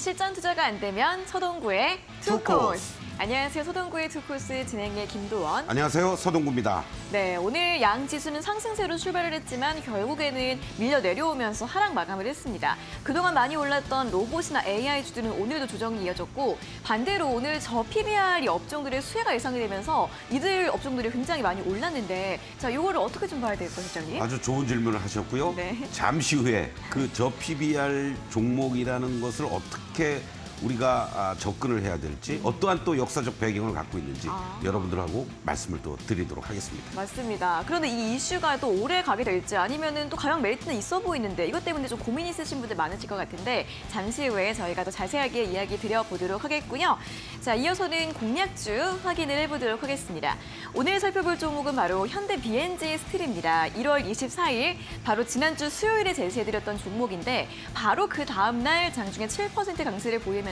실전 투자가 안 되면 서동구의 투코스. 안녕하세요. 서동구의 투코스 진행의 김도원. 안녕하세요. 서동구입니다. 네, 오늘 양 지수는 상승세로 출발을 했지만 결국에는 밀려 내려오면서 하락 마감을 했습니다. 그동안 많이 올랐던 로봇이나 AI주들은 오늘도 조정이 이어졌고 반대로 오늘 저 PBR이 업종들의 수혜가 예상이 되면서 이들 업종들이 굉장히 많이 올랐는데 자, 이거를 어떻게 좀 봐야 될까요, 실장님? 아주 좋은 질문을 하셨고요. 네. 잠시 후에 그 저 PBR 종목이라는 것을 어떻게 우리가 접근을 해야 될지 어떠한 또 역사적 배경을 갖고 있는지 여러분들하고 말씀을 또 드리도록 하겠습니다. 맞습니다. 그런데 이 이슈가 또 오래 가게 될지 아니면은 또 가격 메리트는 있어 보이는데 이것 때문에 좀 고민 있으신 분들 많으실 것 같은데 잠시 후에 저희가 더 자세하게 이야기 드려보도록 하겠고요. 자, 이어서는 공략주 확인을 해보도록 하겠습니다. 오늘 살펴볼 종목은 바로 현대 BNG 스틸입니다. 1월 24일 바로 지난주 수요일에 제시해드렸던 종목인데 바로 그 다음 날 장중에 7% 강세를 보이면서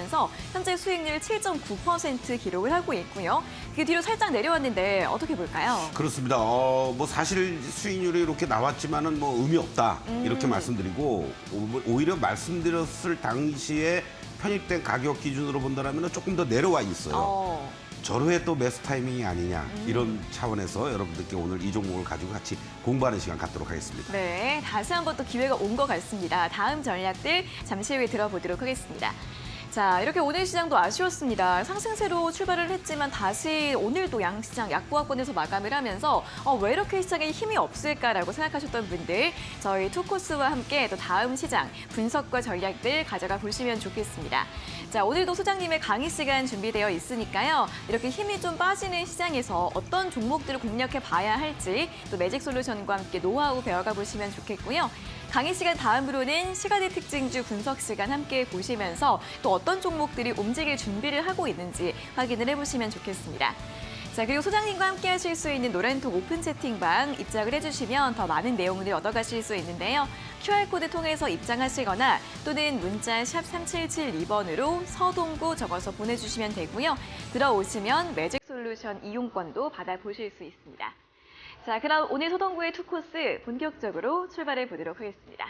현재 수익률 7.9% 기록을 하고 있고요. 그 뒤로 살짝 내려왔는데 어떻게 볼까요? 그렇습니다. 뭐 사실 수익률이 이렇게 나왔지만은 뭐 의미 없다 이렇게 말씀드리고 오히려 말씀드렸을 당시에 편입된 가격 기준으로 본다면 조금 더 내려와 있어요. 절호의 또 매수 타이밍이 아니냐 이런 차원에서 여러분들께 오늘 이 종목을 가지고 같이 공부하는 시간 갖도록 하겠습니다. 네, 다시 한번 또 기회가 온 것 같습니다. 다음 전략들 잠시 후에 들어보도록 하겠습니다. 자, 이렇게 오늘 시장도 아쉬웠습니다. 상승세로 출발을 했지만 다시 오늘도 양시장 약보합권에서 마감을 하면서 왜 이렇게 시장에 힘이 없을까라고 생각하셨던 분들 저희 투코스와 함께 또 다음 시장 분석과 전략들 가져가 보시면 좋겠습니다. 자, 오늘도 소장님의 강의 시간 준비되어 있으니까요. 이렇게 힘이 좀 빠지는 시장에서 어떤 종목들을 공략해 봐야 할지 또 매직 솔루션과 함께 노하우 배워가 보시면 좋겠고요. 강의 시간 다음으로는 시간의 특징주 분석 시간 함께 보시면서 또 어떤 종목들이 움직일 준비를 하고 있는지 확인을 해보시면 좋겠습니다. 자, 그리고 소장님과 함께 하실 수 있는 노란톡 오픈 채팅방 입장을 해주시면 더 많은 내용을 얻어가실 수 있는데요. QR코드 통해서 입장하시거나 또는 문자 샵 3772번으로 서동구 적어서 보내주시면 되고요. 들어오시면 매직 솔루션 이용권도 받아보실 수 있습니다. 자, 그럼 오늘 서동구의 투코스 본격적으로 출발해 보도록 하겠습니다.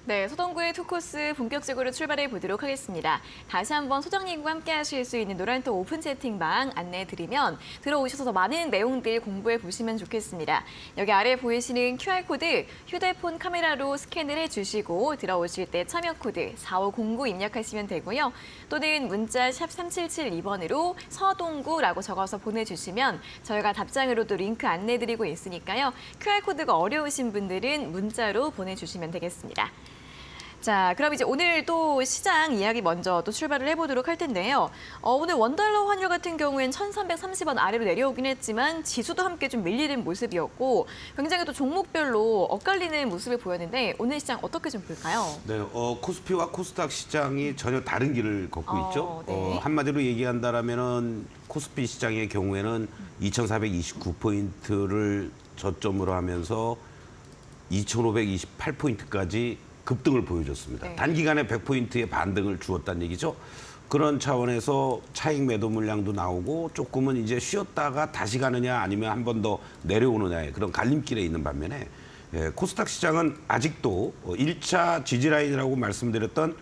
네, 서동구의 투코스 본격적으로 출발해 보도록 하겠습니다. 다시 한번 소장님과 함께 하실 수 있는 노란톡 오픈 채팅방 안내해드리면 들어오셔서 더 많은 내용들 공부해 보시면 좋겠습니다. 여기 아래 보이시는 QR코드 휴대폰 카메라로 스캔을 해주시고 들어오실 때 참여 코드 4509 입력하시면 되고요. 또는 문자 샵 3772번으로 서동구라고 적어서 보내주시면 저희가 답장으로도 링크 안내해드리고 있으니까요. QR코드가 어려우신 분들은 문자로 보내주시면 되겠습니다. 자, 그럼 이제 오늘 또 시장 이야기 먼저 또 출발을 해보도록 할 텐데요. 오늘 원달러 환율 같은 경우엔 1,330원 아래로 내려오긴 했지만 지수도 함께 좀 밀리는 모습이었고 굉장히 또 종목별로 엇갈리는 모습을 보였는데 오늘 시장 어떻게 좀 볼까요? 네, 코스피와 코스닥 시장이 전혀 다른 길을 걷고 있죠. 네. 한마디로 얘기한다라면은 코스피 시장의 경우에는 2,429포인트를 저점으로 하면서 2,528포인트까지 급등을 보여줬습니다. 네. 단기간에 100포인트의 반등을 주었다는 얘기죠. 그런 차원에서 차익 매도 물량도 나오고 조금은 이제 쉬었다가 다시 가느냐 아니면 한 번 더 내려오느냐의 그런 갈림길에 있는 반면에 코스닥 시장은 아직도 1차 지지라인이라고 말씀드렸던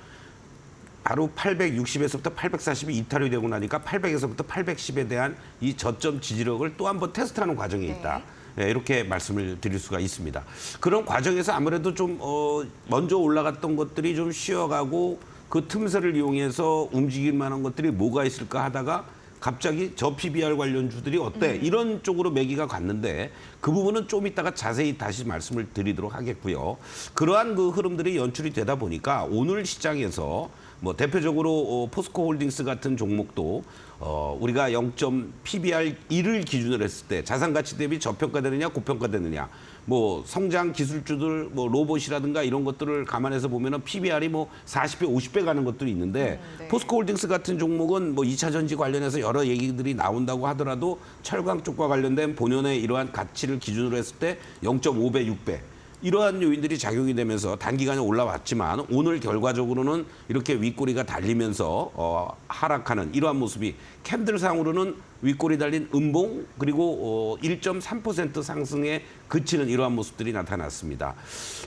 바로 860에서부터 840이 이탈이 되고 나니까 800에서부터 810에 대한 이 저점 지지력을 또 한 번 테스트하는 과정에 있다. 네, 이렇게 말씀을 드릴 수가 있습니다. 그런 과정에서 아무래도 좀 먼저 올라갔던 것들이 좀 쉬어가고 그 틈새를 이용해서 움직일 만한 것들이 뭐가 있을까 하다가 갑자기 저 PBR 관련주들이 어때? 이런 쪽으로 매기가 갔는데 그 부분은 좀 이따가 자세히 다시 말씀을 드리도록 하겠고요. 그러한 그 흐름들이 연출이 되다 보니까 오늘 시장에서 뭐 대표적으로 포스코 홀딩스 같은 종목도 우리가 0점 PBR 1을 기준으로 했을 때 자산 가치 대비 저평가되느냐 고평가되느냐 뭐 성장 기술주들 뭐 로봇이라든가 이런 것들을 감안해서 보면은 PBR이 뭐 40배 50배 가는 것들이 있는데 네. 포스코 홀딩스 같은 종목은 뭐 2차 전지 관련해서 여러 얘기들이 나온다고 하더라도 철강 쪽과 관련된 본연의 이러한 가치를 기준으로 했을 때 0.5배 6배 이러한 요인들이 작용이 되면서 단기간에 올라왔지만 오늘 결과적으로는 이렇게 윗꼬리가 달리면서 하락하는 이러한 모습이 캔들상으로는 윗꼬리 달린 음봉 그리고 1.3% 상승에 그치는 이러한 모습들이 나타났습니다.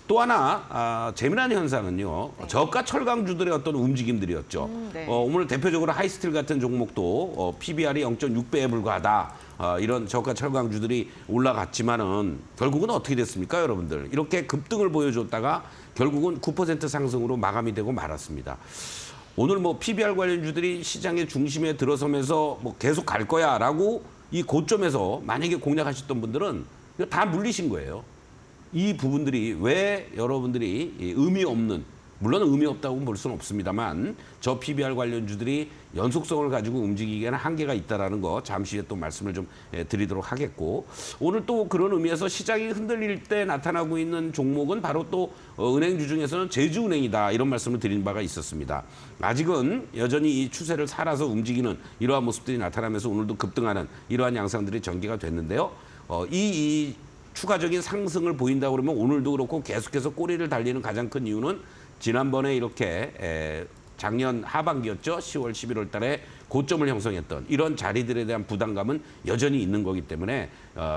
또 하나 재미난 현상은요. 네. 저가 철강주들의 어떤 움직임들이었죠. 네. 오늘 대표적으로 하이스틸 같은 종목도 PBR이 0.6배에 불과하다. 이런 저가 철강주들이 올라갔지만은 결국은 어떻게 됐습니까, 여러분들? 이렇게 급등을 보여줬다가 결국은 9% 상승으로 마감이 되고 말았습니다. 오늘 뭐 PBR 관련주들이 시장의 중심에 들어서면서 뭐 계속 갈 거야라고 이 고점에서 만약에 공략하셨던 분들은 이거 다 물리신 거예요. 이 부분들이 왜 여러분들이 의미 없는 물론 의미 없다고 볼 수는 없습니다만 저 PBR 관련주들이 연속성을 가지고 움직이기에는 한계가 있다라는 거 잠시 후에 또 말씀을 좀 드리도록 하겠고 오늘 또 그런 의미에서 시장이 흔들릴 때 나타나고 있는 종목은 바로 또 은행주 중에서는 제주은행이다 이런 말씀을 드린 바가 있었습니다. 아직은 여전히 이 추세를 살아서 움직이는 이러한 모습들이 나타나면서 오늘도 급등하는 이러한 양상들이 전개가 됐는데요. 이 추가적인 상승을 보인다고 그러면 오늘도 그렇고 계속해서 꼬리를 달리는 가장 큰 이유는 지난번에 이렇게 작년 하반기였죠. 10월, 11월 달에 고점을 형성했던 이런 자리들에 대한 부담감은 여전히 있는 거기 때문에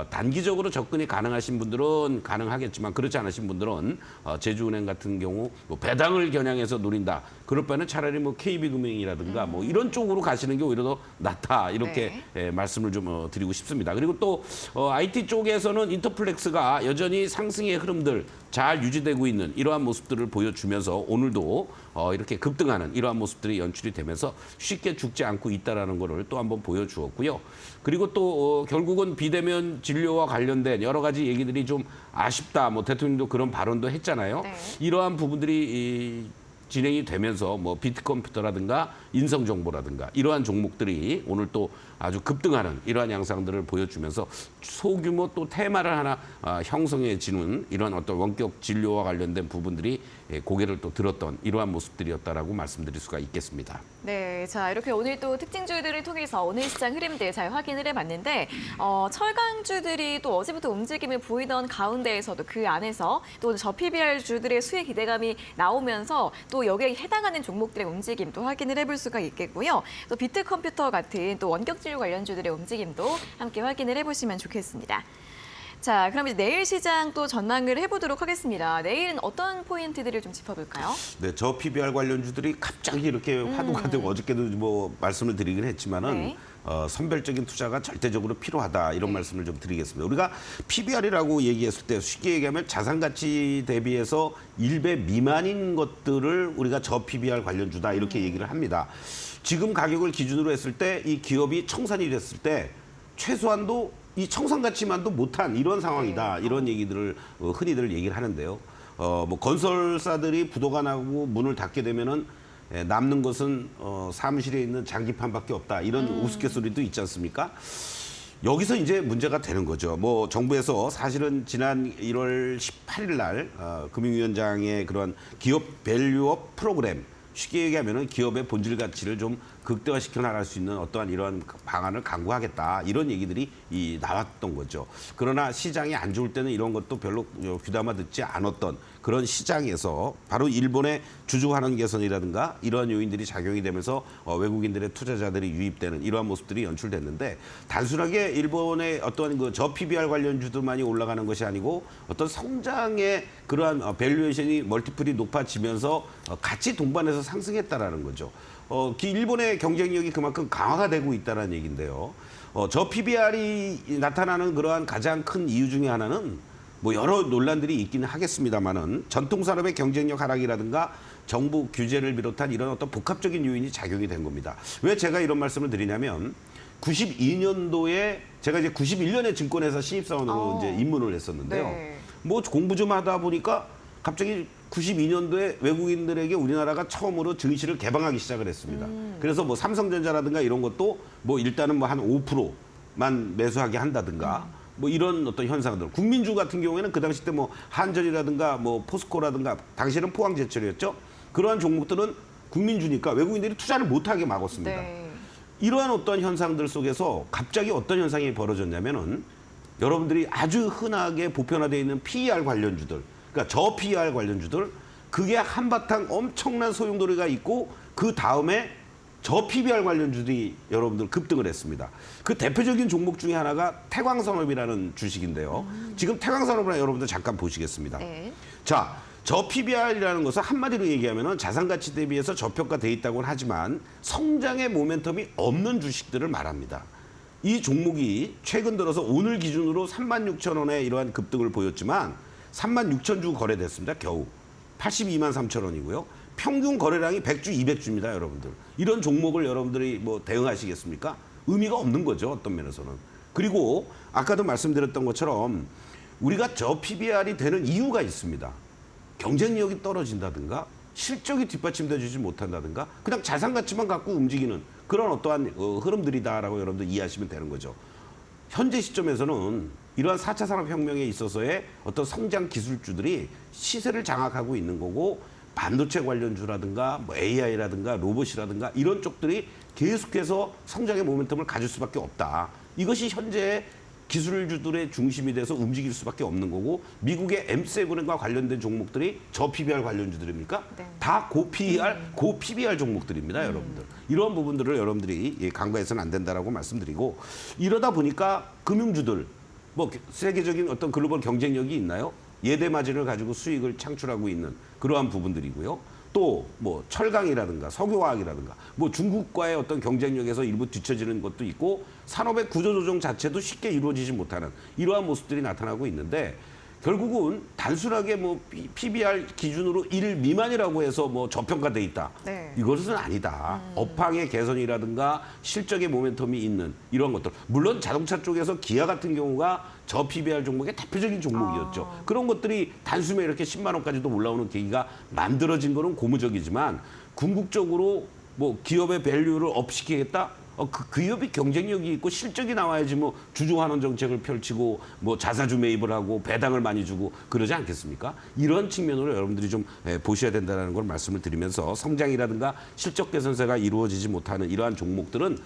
단기적으로 접근이 가능하신 분들은 가능하겠지만 그렇지 않으신 분들은 제주은행 같은 경우 뭐 배당을 겨냥해서 노린다. 그럴 바에는 차라리 뭐 KB금융이라든가 뭐 이런 쪽으로 가시는 게 오히려 더 낫다. 이렇게 말씀을 좀 드리고 싶습니다. 그리고 또 IT 쪽에서는 인터플렉스가 여전히 상승의 흐름들 잘 유지되고 있는 이러한 모습들을 보여주면서 오늘도 이렇게 급등하는 이러한 모습들이 연출이 되면서 쉽게 죽지 않고 있다라는 것을 또 한번 보여주었고요. 그리고 또 결국은 비대면 진료와 관련된 여러 가지 얘기들이 좀 아쉽다. 뭐 대통령도 그런 발언도 했잖아요. 네. 이러한 부분들이 진행이 되면서 뭐 비트컴퓨터라든가 인성정보라든가 이러한 종목들이 오늘 또 아주 급등하는 이러한 양상들을 보여주면서 소규모 또 테마를 하나 형성해지는 이런 어떤 원격 진료와 관련된 부분들이 고개를 또 들었던 이러한 모습들이었다라고 말씀드릴 수가 있겠습니다. 네, 자 이렇게 오늘 또 특징주들을 통해서 오늘 시장 흐름들 잘 확인을 해봤는데 철강주들이 또 어제부터 움직임을 보이던 가운데에서도 그 안에서 또 저 PBR 주들의 수혜 기대감이 나오면서 또 여기에 해당하는 종목들의 움직임도 확인을 해볼 수가 있겠고요. 또 비트컴퓨터 같은 또 원격 진료 관련주들의 움직임도 함께 확인을 해보시면 좋겠습니다. 자, 그럼 이제 내일 시장 또 전망을 해보도록 하겠습니다. 내일은 어떤 포인트들을 좀 짚어볼까요? 네, 저 PBR 관련주들이 갑자기 이렇게 화두가 되고 어저께도 뭐 말씀을 드리긴 했지만은 네. 선별적인 투자가 절대적으로 필요하다 이런 말씀을 좀 드리겠습니다. 우리가 PBR이라고 얘기했을 때 쉽게 얘기하면 자산 가치 대비해서 1배 미만인 것들을 우리가 저 PBR 관련주다 이렇게 얘기를 합니다. 지금 가격을 기준으로 했을 때 이 기업이 청산이 됐을 때 최소한도 이 청산 가치만도 못한 이런 상황이다. 이런 얘기들을 흔히들 얘기를 하는데요. 뭐 건설사들이 부도가 나고 문을 닫게 되면은 남는 것은 사무실에 있는 장기판밖에 없다. 이런 우스갯소리도 있지 않습니까? 여기서 이제 문제가 되는 거죠. 뭐 정부에서 사실은 지난 1월 18일 날 금융위원장의 그런 기업 밸류업 프로그램 쉽게 얘기하면은 기업의 본질 가치를 좀 극대화시켜 나갈 수 있는 어떠한 이러한 방안을 강구하겠다 이런 얘기들이 나왔던 거죠. 그러나 시장이 안 좋을 때는 이런 것도 별로 귀담아 듣지 않았던 그런 시장에서 바로 일본의 주주환원 개선이라든가 이러한 요인들이 작용이 되면서 외국인들의 투자자들이 유입되는 이러한 모습들이 연출됐는데 단순하게 일본의 어떤 그 저PBR 관련주들만이 올라가는 것이 아니고 어떤 성장의 그러한 밸류에이션이 멀티플이 높아지면서 같이 동반해서 상승했다라는 거죠. 일본의 경쟁력이 그만큼 강화가 되고 있다는 얘기인데요. 저 PBR이 나타나는 그러한 가장 큰 이유 중에 하나는 뭐 여러 논란들이 있기는 하겠습니다만은 전통산업의 경쟁력 하락이라든가 정부 규제를 비롯한 이런 어떤 복합적인 요인이 작용이 된 겁니다. 왜 제가 이런 말씀을 드리냐면 92년도에 제가 이제 91년에 증권회사 신입사원으로 이제 입문을 했었는데요. 네. 뭐 공부 좀 하다 보니까 갑자기 92년도에 외국인들에게 우리나라가 처음으로 증시를 개방하기 시작을 했습니다. 그래서 뭐 삼성전자라든가 이런 것도 뭐 일단은 뭐 한 5%만 매수하게 한다든가 뭐 이런 어떤 현상들. 국민주 같은 경우에는 그 당시 때 뭐 한전이라든가 뭐 포스코라든가 당시에는 포항제철이었죠. 그러한 종목들은 국민주니까 외국인들이 투자를 못하게 막았습니다. 네. 이러한 어떤 현상들 속에서 갑자기 어떤 현상이 벌어졌냐면은 여러분들이 아주 흔하게 보편화되어 있는 PER 관련주들, 그러니까 저 PER 관련주들, 그게 한바탕 엄청난 소용돌이가 있고 그 다음에 저 PBR 관련주들이 여러분들 급등을 했습니다. 그 대표적인 종목 중에 하나가 태광산업이라는 주식인데요. 지금 태광산업을 여러분들 잠깐 보시겠습니다. 네. 자, 저 PBR이라는 것은 한마디로 얘기하면 자산가치 대비해서 저평가돼 있다고는 하지만 성장의 모멘텀이 없는 주식들을 말합니다. 이 종목이 최근 들어서 오늘 기준으로 36,000원의 이러한 급등을 보였지만 36,000주 거래됐습니다. 겨우. 82만 3,000원이고요. 평균 거래량이 100주, 200주입니다, 여러분들. 이런 종목을 여러분들이 뭐 대응하시겠습니까? 의미가 없는 거죠, 어떤 면에서는. 그리고 아까도 말씀드렸던 것처럼 우리가 저 PBR이 되는 이유가 있습니다. 경쟁력이 떨어진다든가 실적이 뒷받침돼 주지 못한다든가 그냥 자산 가치만 갖고 움직이는 그런 어떠한 흐름들이다라고 여러분들 이해하시면 되는 거죠. 현재 시점에서는 이러한 4차 산업혁명에 있어서의 어떤 성장 기술주들이 시세를 장악하고 있는 거고 반도체 관련주라든가 뭐 AI라든가 로봇이라든가 이런 쪽들이 계속해서 성장의 모멘텀을 가질 수밖에 없다. 이것이 현재 기술주들의 중심이 돼서 움직일 수밖에 없는 거고 미국의 M7과 관련된 종목들이 저 PBR 관련주들입니까? 네. 다 고 PER, 고 PBR 종목들입니다, 여러분들. 이런 부분들을 여러분들이 간과해서는 안 된다라고 말씀드리고 이러다 보니까 금융주들 뭐 세계적인 어떤 글로벌 경쟁력이 있나요? 예대 마진을 가지고 수익을 창출하고 있는 그러한 부분들이고요. 또 뭐 철강이라든가 석유화학이라든가 뭐 중국과의 어떤 경쟁력에서 일부 뒤처지는 것도 있고 산업의 구조조정 자체도 쉽게 이루어지지 못하는 이러한 모습들이 나타나고 있는데 결국은 단순하게 뭐 PBR 기준으로 1 미만이라고 해서 뭐 저평가돼 있다. 네. 이것은 아니다. 업황의 개선이라든가 실적의 모멘텀이 있는 이런 것들. 물론 자동차 쪽에서 기아 같은 경우가 저 PBR 종목의 대표적인 종목이었죠. 그런 것들이 단숨에 이렇게 10만 원까지도 올라오는 계기가 만들어진 거는 고무적이지만 궁극적으로 뭐 기업의 밸류를 업시키겠다? 그 기업이 경쟁력이 있고 실적이 나와야지 뭐 주주환원 정책을 펼치고 뭐 자사주 매입을 하고 배당을 많이 주고 그러지 않겠습니까? 이런 측면으로 여러분들이 좀 보셔야 된다는 걸 말씀을 드리면서 성장이라든가 실적 개선세가 이루어지지 못하는 이러한 종목들은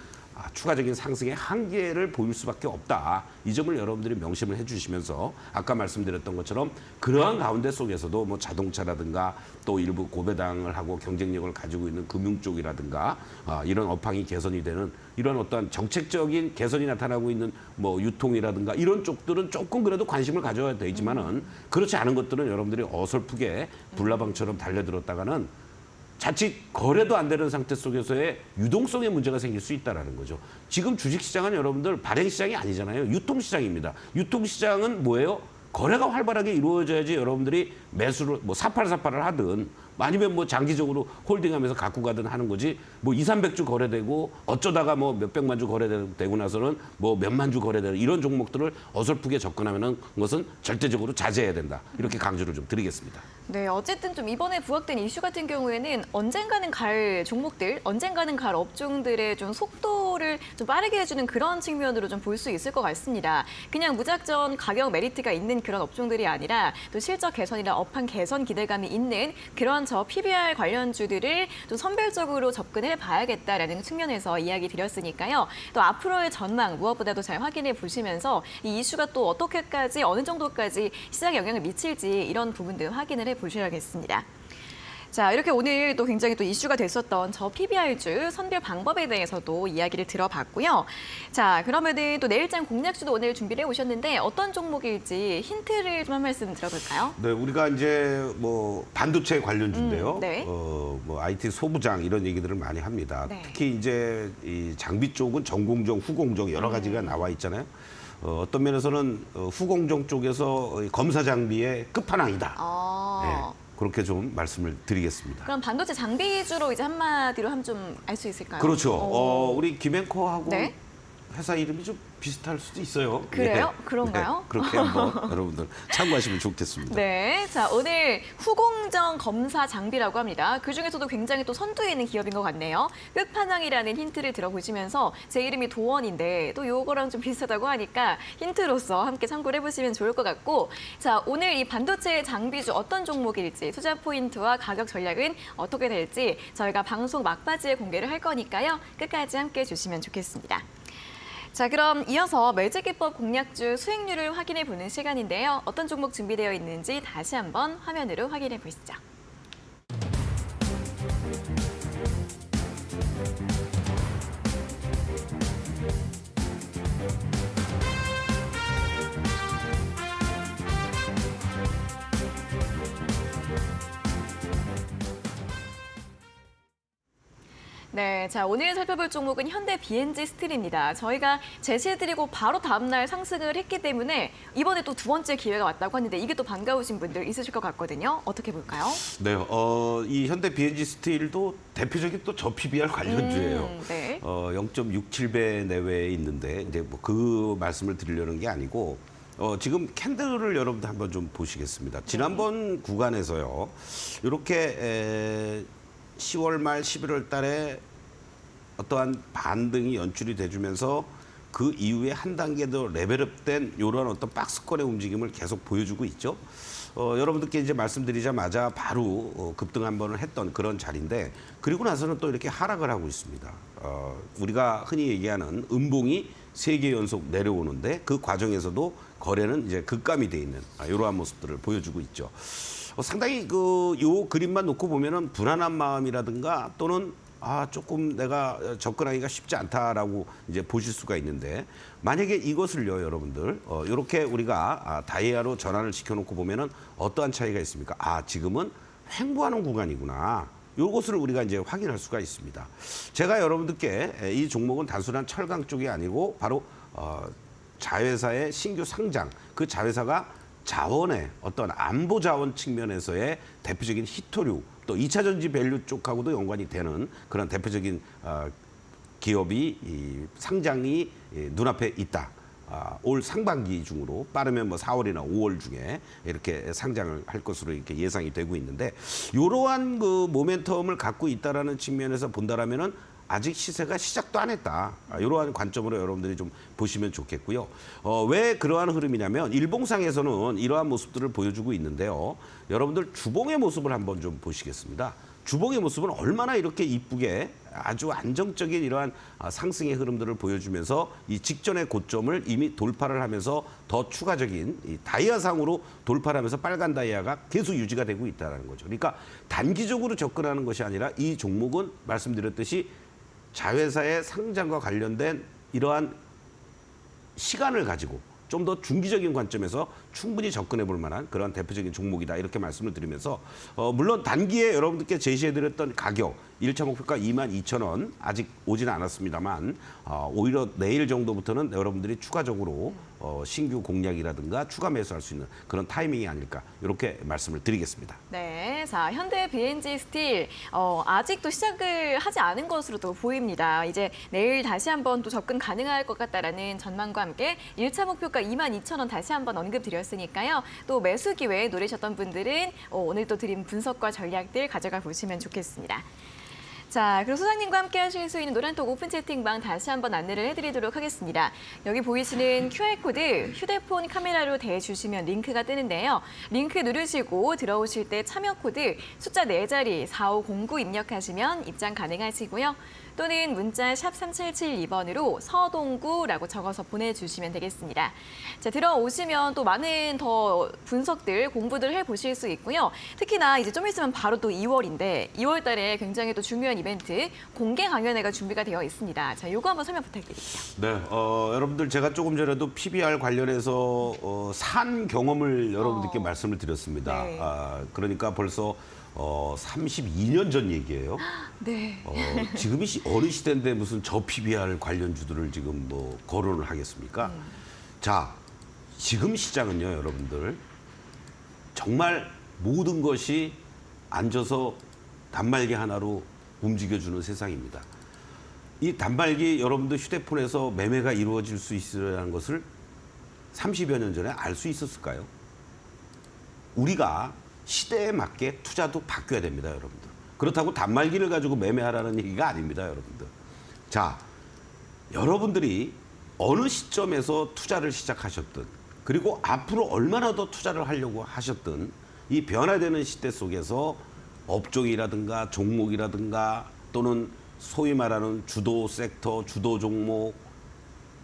추가적인 상승의 한계를 보일 수밖에 없다. 이 점을 여러분들이 명심을 해주시면서 아까 말씀드렸던 것처럼 그러한 가운데 속에서도 뭐 자동차라든가 또 일부 고배당을 하고 경쟁력을 가지고 있는 금융 쪽이라든가 이런 업황이 개선이 되는 이런 어떤 정책적인 개선이 나타나고 있는 뭐 유통이라든가 이런 쪽들은 조금 그래도 관심을 가져야 되지만은 그렇지 않은 것들은 여러분들이 어설프게 불나방처럼 달려들었다가는 자칫 거래도 안 되는 상태 속에서의 유동성의 문제가 생길 수 있다는 거죠. 지금 주식시장은 여러분들 발행시장이 아니잖아요. 유통시장입니다. 유통시장은 뭐예요? 거래가 활발하게 이루어져야지 여러분들이 매수를 뭐 사팔사팔을 하든 아니면 뭐 장기적으로 홀딩하면서 갖고 가든 하는 거지 뭐 2, 300주 거래되고 어쩌다가 뭐 몇백만 주 거래되고 나서는 뭐 몇만 주 거래되는 이런 종목들을 어설프게 접근하면은 그것은 절대적으로 자제해야 된다. 이렇게 강조를 좀 드리겠습니다. 네, 어쨌든 좀 이번에 부각된 이슈 같은 경우에는 언젠가는 갈 종목들, 언젠가는 갈 업종들의 좀 속도를 좀 빠르게 해주는 그런 측면으로 좀 볼 수 있을 것 같습니다. 그냥 무작정 가격 메리트가 있는 그런 업종들이 아니라 또 실적 개선이나 업황 개선 기대감이 있는 그런 저 PBR 관련주들을 좀 선별적으로 접근해 봐야겠다라는 측면에서 이야기 드렸으니까요. 또 앞으로의 전망 무엇보다도 잘 확인해 보시면서 이 이슈가 또 어떻게까지 어느 정도까지 시장에 영향을 미칠지 이런 부분들 확인을 해 보셔야겠습니다. 자, 이렇게 오늘 또 굉장히 또 이슈가 됐었던 저 PBR주 선별 방법에 대해서도 이야기를 들어봤고요. 자, 그러면은 또 내일장 공략주도 오늘 준비를 해오셨는데 어떤 종목일지 힌트를 좀 한 말씀 들어볼까요? 네, 우리가 이제 뭐 반도체 관련주인데요. 네. 뭐 IT 소부장 이런 얘기들을 많이 합니다. 네. 특히 이제 이 장비 쪽은 전공정, 후공정 여러 가지가 나와 있잖아요. 어떤 면에서는 후공정 쪽에서 검사 장비의 끝판왕이다. 네, 그렇게 좀 말씀을 드리겠습니다. 그럼 반도체 장비 위주로 이제 한마디로 하면 좀 알 수 있을까요? 그렇죠. 우리 김앵커하고 네? 회사 이름이 좀 비슷할 수도 있어요. 그래요? 그런가요? 네, 그렇게 한번 여러분들 참고하시면 좋겠습니다. 네, 자 오늘 후공정 검사 장비라고 합니다. 그 중에서도 굉장히 또 선두에 있는 기업인 것 같네요. 끝판왕이라는 힌트를 들어보시면서 제 이름이 도원인데 또 요거랑 좀 비슷하다고 하니까 힌트로서 함께 참고를 해보시면 좋을 것 같고, 자 오늘 이 반도체 장비주 어떤 종목일지 투자 포인트와 가격 전략은 어떻게 될지 저희가 방송 막바지에 공개를 할 거니까요. 끝까지 함께 해주시면 좋겠습니다. 자, 그럼 이어서 매직기법 공략주 수익률을 확인해 보는 시간인데요. 어떤 종목 준비되어 있는지 다시 한번 화면으로 확인해 보시죠. 네, 자 오늘 살펴볼 종목은 현대 BNG 스틸입니다. 저희가 제시해드리고 바로 다음날 상승을 했기 때문에 이번에 또 두 번째 기회가 왔다고 하는데 이게 또 반가우신 분들 있으실 것 같거든요. 어떻게 볼까요? 네, 이 현대 BNG 스틸도 대표적인 또 저 PBR 관련주예요. 네. 0.67배 내외에 있는데 이제 뭐 그 말씀을 드리려는 게 아니고 지금 캔들을 여러분들 한번 좀 보시겠습니다. 지난번 구간에서요, 이렇게 10월 말 11월 달에 어떠한 반등이 연출이 돼주면서 그 이후에 한 단계 더 레벨업된 이런 어떤 박스권의 움직임을 계속 보여주고 있죠. 여러분들께 이제 말씀드리자마자 바로 급등 한 번을 했던 그런 자리인데, 그리고 나서는 또 이렇게 하락을 하고 있습니다. 우리가 흔히 얘기하는 음봉이 3개 연속 내려오는데 그 과정에서도 거래는 이제 급감이 돼 있는 이러한 모습들을 보여주고 있죠. 상당히 요 그림만 놓고 보면은 불안한 마음이라든가 또는 조금 내가 접근하기가 쉽지 않다라고 이제 보실 수가 있는데, 만약에 이것을요, 여러분들, 이렇게 우리가 다이아로 전환을 시켜놓고 보면은 어떠한 차이가 있습니까? 지금은 횡보하는 구간이구나. 요것을 우리가 이제 확인할 수가 있습니다. 제가 여러분들께 이 종목은 단순한 철강 쪽이 아니고 바로 자회사의 신규 상장, 그 자회사가 자원의 어떤 안보 자원 측면에서의 대표적인 히토류, 또 2차 전지 밸류 쪽하고도 연관이 되는 그런 대표적인 기업이 상장이 눈앞에 있다. 올 상반기 중으로 빠르면 뭐 4월이나 5월 중에 이렇게 상장을 할 것으로 이렇게 예상이 되고 있는데, 이러한 그 모멘텀을 갖고 있다라는 측면에서 본다라면은 아직 시세가 시작도 안 했다. 이러한 관점으로 여러분들이 좀 보시면 좋겠고요. 왜 그러한 흐름이냐면 일봉상에서는 이러한 모습들을 보여주고 있는데요. 여러분들 주봉의 모습을 한번 좀 보시겠습니다. 주봉의 모습은 얼마나 이렇게 이쁘게 아주 안정적인 이러한 상승의 흐름들을 보여주면서 이 직전의 고점을 이미 돌파를 하면서 더 추가적인 이 다이아상으로 돌파를 하면서 빨간 다이아가 계속 유지가 되고 있다는 거죠. 그러니까 단기적으로 접근하는 것이 아니라 이 종목은 말씀드렸듯이 자회사의 상장과 관련된 이러한 시간을 가지고 좀 더 중기적인 관점에서 충분히 접근해 볼 만한 그런 대표적인 종목이다, 이렇게 말씀을 드리면서 물론 단기에 여러분들께 제시해드렸던 가격 1차 목표가 22,000원 아직 오지는 않았습니다만 오히려 내일 정도부터는 여러분들이 추가적으로 신규 공략이라든가 추가 매수할 수 있는 그런 타이밍이 아닐까, 이렇게 말씀을 드리겠습니다. 네, 자 현대 BNG 스틸 아직도 시작을 하지 않은 것으로도 보입니다. 이제 내일 다시 한번 또 접근 가능할 것 같다라는 전망과 함께 1차 목표가 22,000원 다시 한번 언급드렸으니까요. 또 매수 기회 노리셨던 분들은 오늘 또 드린 분석과 전략들 가져가 보시면 좋겠습니다. 자, 그리고 소장님과 함께 하실 수 있는 노란톡 오픈 채팅방 다시 한번 안내를 해드리도록 하겠습니다. 여기 보이시는 QR코드 휴대폰 카메라로 대주시면 링크가 뜨는데요. 링크 누르시고 들어오실 때 참여 코드 숫자 4자리 4509 입력하시면 입장 가능하시고요. 또는 문자 샵 3772번으로 서동구라고 적어서 보내주시면 되겠습니다. 자, 들어오시면 또 많은 더 분석들, 공부들 해보실 수 있고요. 특히나 이제 좀 있으면 바로 또 2월인데 2월 달에 굉장히 또 중요한 이벤트 공개 강연회가 준비가 되어 있습니다. 자, 요거 한번 설명 부탁드릴게요. 네, 여러분들 제가 조금 전에도 PBR 관련해서 산 경험을 여러분들께 말씀을 드렸습니다. 네. 그러니까 벌써 32년 전 얘기예요. 네. 지금이 어느 시대인데 무슨 저 PBR 관련주들을 지금 뭐 거론을 하겠습니까? 자, 지금 시장은요, 여러분들 정말 모든 것이 앉아서 단말기 하나로 움직여주는 세상입니다. 이 단말기 여러분들 휴대폰에서 매매가 이루어질 수 있으라는 것을 30여 년 전에 알 수 있었을까요? 우리가 시대에 맞게 투자도 바뀌어야 됩니다, 여러분들. 그렇다고 단말기를 가지고 매매하라는 얘기가 아닙니다, 여러분들. 자, 여러분들이 어느 시점에서 투자를 시작하셨든 그리고 앞으로 얼마나 더 투자를 하려고 하셨든 이 변화되는 시대 속에서 업종이라든가 종목이라든가 또는 소위 말하는 주도 섹터, 주도 종목,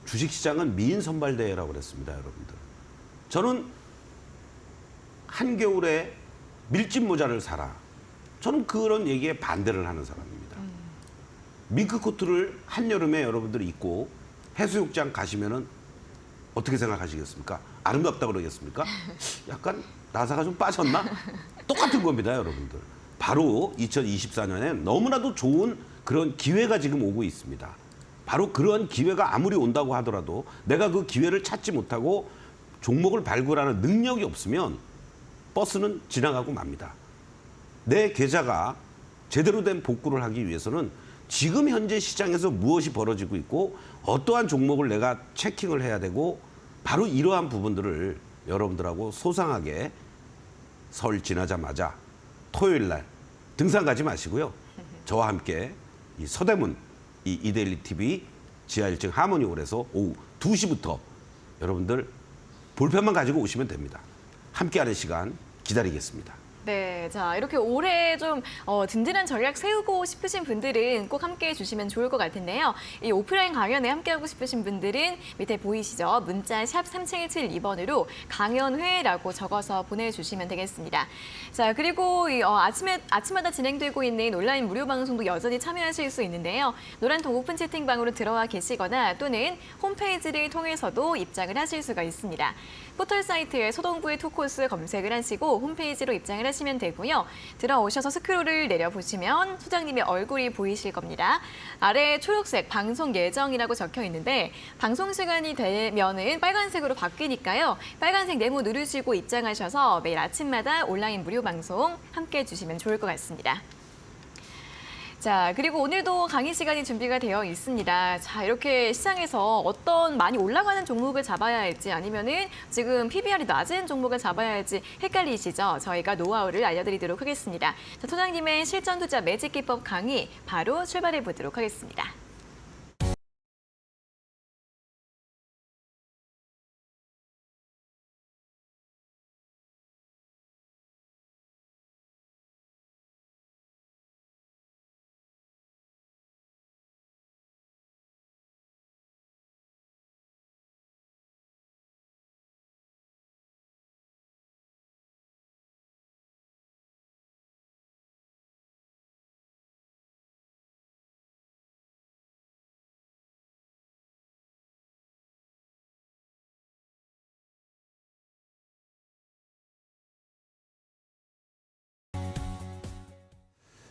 주식시장은 미인 선발대회라고 그랬습니다, 여러분들. 저는 한겨울에 밀짚 모자를 사라. 저는 그런 얘기에 반대를 하는 사람입니다. 밍크코트를 한여름에 여러분들이 입고 해수욕장 가시면은 어떻게 생각하시겠습니까? 아름답다 그러겠습니까? 약간 나사가 좀 빠졌나? 똑같은 겁니다, 여러분들. 바로 2024년에 너무나도 좋은 그런 기회가 지금 오고 있습니다. 바로 그런 기회가 아무리 온다고 하더라도 내가 그 기회를 찾지 못하고 종목을 발굴하는 능력이 없으면 버스는 지나가고 맙니다. 내 계좌가 제대로 된 복구를 하기 위해서는 지금 현재 시장에서 무엇이 벌어지고 있고 어떠한 종목을 내가 체킹을 해야 되고 바로 이러한 부분들을 여러분들하고 소상하게 설 지나자마자 토요일 날 등산 가지 마시고요. 저와 함께 이 서대문 이 이데일리 TV 지하 1층 하모니홀에서 오후 2시부터 여러분들 볼펜만 가지고 오시면 됩니다. 함께하는 시간 기다리겠습니다. 네, 자 이렇게 올해 좀 든든한 전략 세우고 싶으신 분들은 꼭 함께해 주시면 좋을 것 같은데요. 이 오프라인 강연에 함께하고 싶으신 분들은 밑에 보이시죠? 문자 샵 3772번으로 강연회라고 적어서 보내주시면 되겠습니다. 자 그리고 아침마다 진행되고 있는 온라인 무료 방송도 여전히 참여하실 수 있는데요. 노란통 오픈 채팅방으로 들어와 계시거나 또는 홈페이지를 통해서도 입장을 하실 수가 있습니다. 포털 사이트에 서동구의 투코스 검색을 하시고 홈페이지로 입장을 하시면 되고요. 들어오셔서 스크롤을 내려보시면 소장님의 얼굴이 보이실 겁니다. 아래 초록색 방송 예정이라고 적혀 있는데 방송 시간이 되면은 빨간색으로 바뀌니까요. 빨간색 네모 누르시고 입장하셔서 매일 아침마다 온라인 무료 방송 함께해 주시면 좋을 것 같습니다. 자, 그리고 오늘도 강의 시간이 준비가 되어 있습니다. 자, 이렇게 시장에서 어떤 많이 올라가는 종목을 잡아야 할지 아니면은 지금 PBR이 낮은 종목을 잡아야 할지 헷갈리시죠? 저희가 노하우를 알려드리도록 하겠습니다. 자, 소장님의 실전 투자 매직 기법 강의 바로 출발해 보도록 하겠습니다.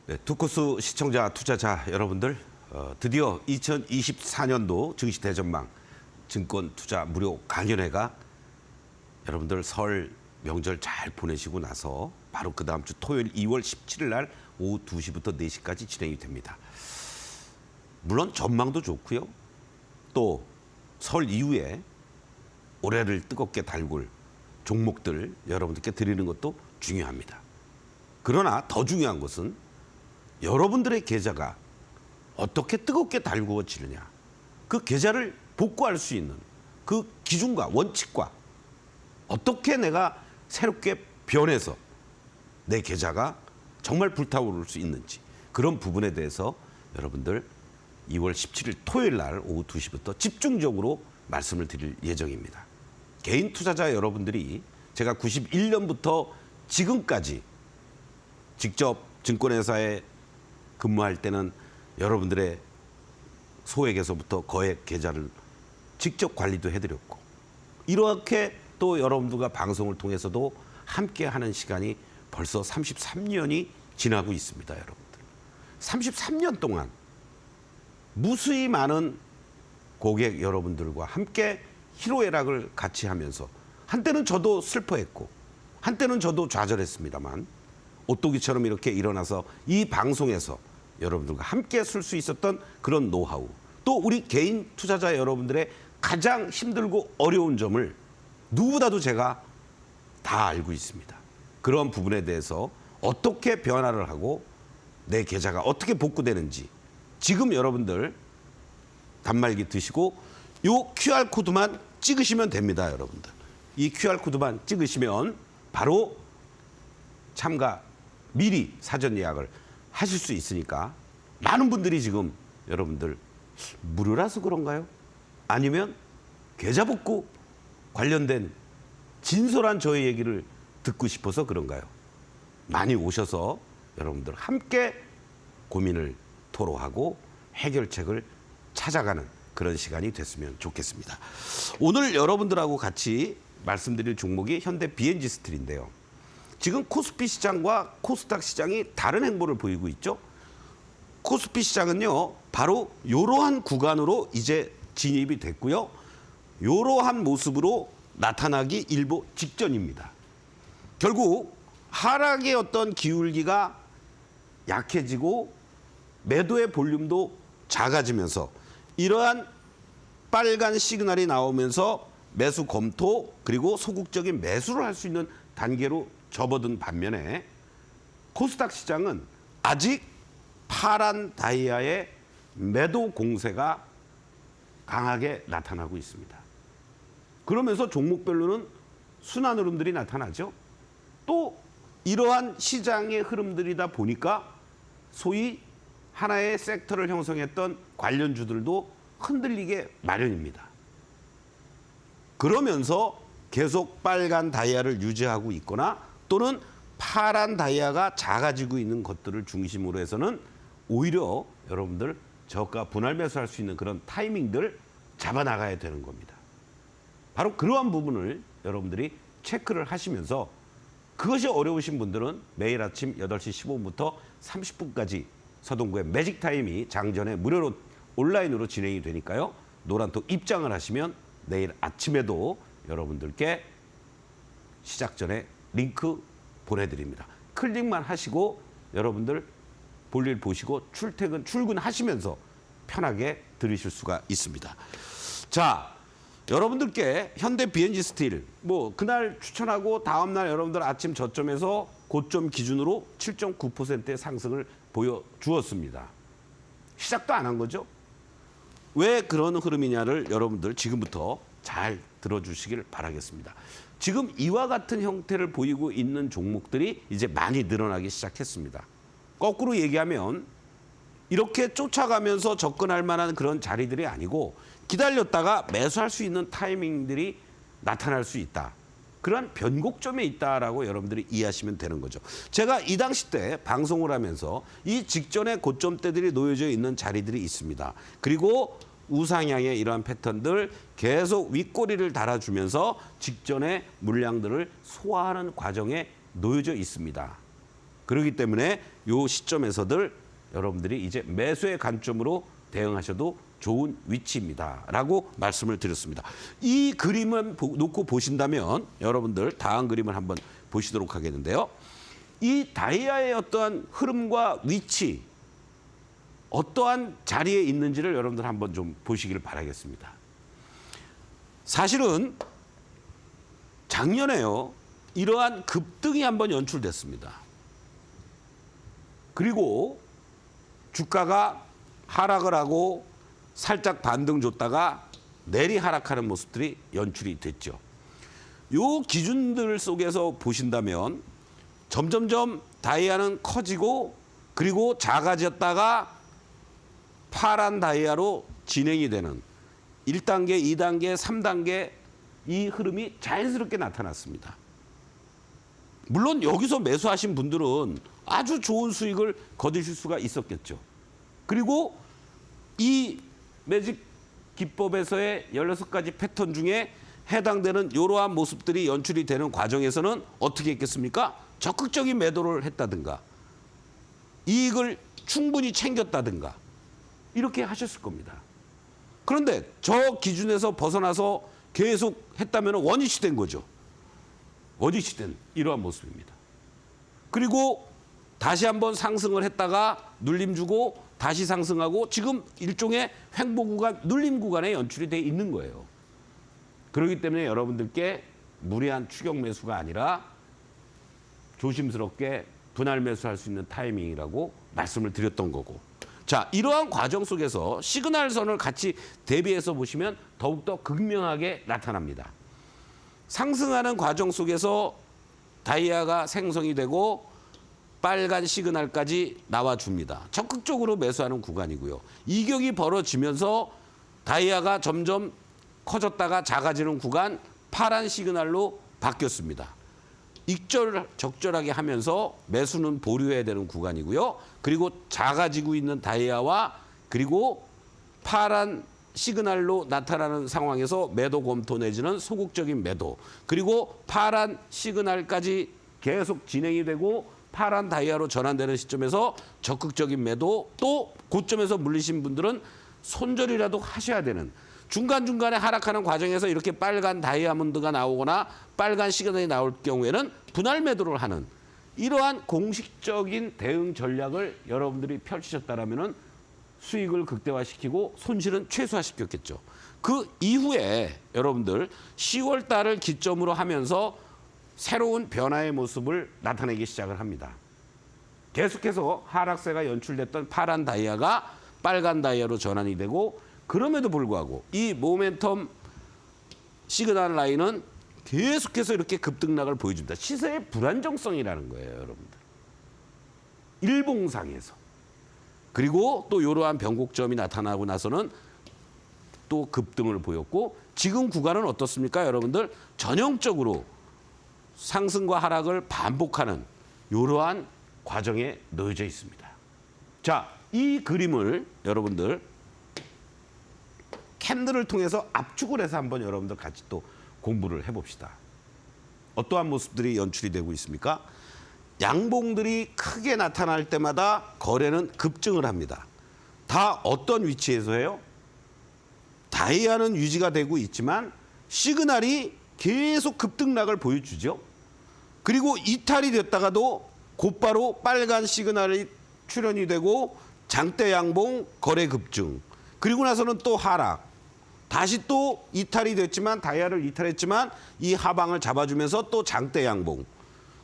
네, 투코스 시청자, 투자자 여러분들, 드디어 2024년도 증시 대전망 증권 투자 무료 강연회가 여러분들 설 명절 잘 보내시고 나서 바로 그 다음 주 토요일 2월 17일 날 오후 2시부터 4시까지 진행이 됩니다. 물론 전망도 좋고요. 또 설 이후에 올해를 뜨겁게 달굴 종목들 여러분들께 드리는 것도 중요합니다. 그러나 더 중요한 것은 여러분들의 계좌가 어떻게 뜨겁게 달구어지느냐. 그 계좌를 복구할 수 있는 그 기준과 원칙과 어떻게 내가 새롭게 변해서 내 계좌가 정말 불타오를 수 있는지 그런 부분에 대해서 여러분들 2월 17일 토요일 날 오후 2시부터 집중적으로 말씀을 드릴 예정입니다. 개인 투자자 여러분들이 제가 91년부터 지금까지 직접 증권회사에 근무할 때는 여러분들의 소액에서부터 거액 계좌를 직접 관리도 해드렸고 이렇게 또 여러분들과 방송을 통해서도 함께하는 시간이 벌써 33년이 지나고 있습니다. 여러분들. 33년 동안 무수히 많은 고객 여러분들과 함께 희로애락을 같이 하면서 한때는 저도 슬퍼했고 한때는 저도 좌절했습니다만 오뚜기처럼 이렇게 일어나서 이 방송에서 여러분들과 함께 쓸 수 있었던 그런 노하우 또 우리 개인 투자자 여러분들의 가장 힘들고 어려운 점을 누구보다도 제가 다 알고 있습니다. 그런 부분에 대해서 어떻게 변화를 하고 내 계좌가 어떻게 복구되는지 지금 여러분들 단말기 드시고 요 QR코드만 찍으시면 됩니다. 여러분들. 이 QR코드만 찍으시면 바로 참가 미리 사전 예약을 하실 수 있으니까 많은 분들이 지금 여러분들 무료라서 그런가요? 아니면 계좌 복구 관련된 진솔한 저의 얘기를 듣고 싶어서 그런가요? 많이 오셔서 여러분들 함께 고민을 토로하고 해결책을 찾아가는 그런 시간이 됐으면 좋겠습니다. 오늘 여러분들하고 같이 말씀드릴 종목이 현대 BNG 스틸인데요. 지금 코스피 시장과 코스닥 시장이 다른 행보를 보이고 있죠. 코스피 시장은요, 바로 이러한 구간으로 이제 진입이 됐고요. 이러한 모습으로 나타나기 일보 직전입니다. 결국 하락의 어떤 기울기가 약해지고 매도의 볼륨도 작아지면서 이러한 빨간 시그널이 나오면서 매수 검토 그리고 소극적인 매수를 할 수 있는 단계로 접어든 반면에 코스닥 시장은 아직 파란 다이아의 매도 공세가 강하게 나타나고 있습니다. 그러면서 종목별로는 순환 흐름들이 나타나죠. 또 이러한 시장의 흐름들이다 보니까 소위 하나의 섹터를 형성했던 관련주들도 흔들리게 마련입니다. 그러면서 계속 빨간 다이아를 유지하고 있거나 또는 파란 다이아가 작아지고 있는 것들을 중심으로 해서는 오히려 여러분들 저가 분할 매수할 수 있는 그런 타이밍들 잡아나가야 되는 겁니다. 바로 그러한 부분을 여러분들이 체크를 하시면서 그것이 어려우신 분들은 매일 아침 8시 15분부터 30분까지 서동구의 매직 타임이 장전에 무료로 온라인으로 진행이 되니까요. 노란톡 입장을 하시면 내일 아침에도 여러분들께 시작 전에 링크 보내드립니다. 클릭만 하시고 여러분들 볼일 보시고 출근하시면서 편하게 들으실 수가 있습니다. 자, 여러분들께 현대 BNG 스틸 그날 추천하고 다음날 여러분들 아침 저점에서 고점 기준으로 7.9%의 상승을 보여주었습니다. 시작도 안 한 거죠. 왜 그런 흐름이냐를 여러분들 지금부터 잘 들어주시길 바라겠습니다. 지금 이와 같은 형태를 보이고 있는 종목들이 이제 많이 늘어나기 시작했습니다. 거꾸로 얘기하면 이렇게 쫓아가면서 접근할 만한 그런 자리들이 아니고 기다렸다가 매수할 수 있는 타이밍들이 나타날 수 있다. 그런 변곡점에 있다라고 여러분들이 이해하시면 되는 거죠. 제가 이 당시 때 방송을 하면서 이 직전에 고점대들이 놓여져 있는 자리들이 있습니다. 그리고 우상향의 이러한 패턴들 계속 윗꼬리를 달아주면서 직전에 물량들을 소화하는 과정에 놓여져 있습니다. 그렇기 때문에 이 시점에서들 여러분들이 이제 매수의 관점으로 대응하셔도 좋은 위치입니다. 라고 말씀을 드렸습니다. 이 그림을 놓고 보신다면 여러분들 다음 그림을 한번 보시도록 하겠는데요. 이 다이아의 어떠한 흐름과 위치, 어떠한 자리에 있는지를 여러분들 한번 좀 보시길 바라겠습니다. 사실은 작년에요. 이러한 급등이 한번 연출됐습니다. 그리고 주가가 하락을 하고 살짝 반등 줬다가 내리 하락하는 모습들이 연출이 됐죠. 요 기준들 속에서 보신다면 점점점 다이아는 커지고 그리고 작아졌다가 파란 다이아로 진행이 되는 1단계, 2단계, 3단계 이 흐름이 자연스럽게 나타났습니다. 물론 여기서 매수하신 분들은 아주 좋은 수익을 거두실 수가 있었겠죠. 그리고 이 매직 기법에서의 16가지 패턴 중에 해당되는 이러한 모습들이 연출이 되는 과정에서는 어떻게 했겠습니까? 적극적인 매도를 했다든가 이익을 충분히 챙겼다든가 이렇게 하셨을 겁니다. 그런데 저 기준에서 벗어나서 계속 했다면 원위치 된 거죠. 원위치 된 이러한 모습입니다. 그리고 다시 한번 상승을 했다가 눌림 주고 다시 상승하고 지금 일종의 횡보 구간, 눌림 구간에 연출이 돼 있는 거예요. 그렇기 때문에 여러분들께 무리한 추격 매수가 아니라 조심스럽게 분할 매수할 수 있는 타이밍이라고 말씀을 드렸던 거고. 자, 이러한 과정 속에서 시그널선을 같이 대비해서 보시면 더욱더 극명하게 나타납니다. 상승하는 과정 속에서 다이아가 생성이 되고 빨간 시그널까지 나와줍니다. 적극적으로 매수하는 구간이고요. 이격이 벌어지면서 다이아가 점점 커졌다가 작아지는 구간 파란 시그널로 바뀌었습니다. 적절하게 하면서 매수는 보류해야 되는 구간이고요. 그리고 작아지고 있는 다이아와 그리고 파란 시그널로 나타나는 상황에서 매도 검토 내지는 소극적인 매도 그리고 파란 시그널까지 계속 진행이 되고 파란 다이아로 전환되는 시점에서 적극적인 매도 또 고점에서 물리신 분들은 손절이라도 하셔야 되는 중간중간에 하락하는 과정에서 이렇게 빨간 다이아몬드가 나오거나 빨간 시그널이 나올 경우에는 분할 매도를 하는 이러한 공식적인 대응 전략을 여러분들이 펼치셨다면 수익을 극대화시키고 손실은 최소화시켰겠죠. 그 이후에 여러분들 10월 달을 기점으로 하면서 새로운 변화의 모습을 나타내기 시작을 합니다. 계속해서 하락세가 연출됐던 파란 다이아가 빨간 다이아로 전환이 되고 그럼에도 불구하고 이 모멘텀 시그널 라인은 계속해서 이렇게 급등락을 보여줍니다. 시세의 불안정성이라는 거예요, 여러분들. 일봉상에서. 그리고 또 이러한 변곡점이 나타나고 나서는 또 급등을 보였고 지금 구간은 어떻습니까, 여러분들? 전형적으로 상승과 하락을 반복하는 이러한 과정에 놓여져 있습니다. 자, 이 그림을 여러분들 캔들을 통해서 압축을 해서 한번 여러분들 같이 또 공부를 해봅시다. 어떠한 모습들이 연출이 되고 있습니까? 양봉들이 크게 나타날 때마다 거래는 급증을 합니다. 다 어떤 위치에서 해요? 다이아는 유지가 되고 있지만 시그널이 계속 급등락을 보여주죠. 그리고 이탈이 됐다가도 곧바로 빨간 시그널이 출현이 되고 장대 양봉 거래 급증. 그리고 나서는 또 하락. 다시 또 이탈이 됐지만 다이아를 이탈했지만 이 하방을 잡아주면서 또 장대 양봉.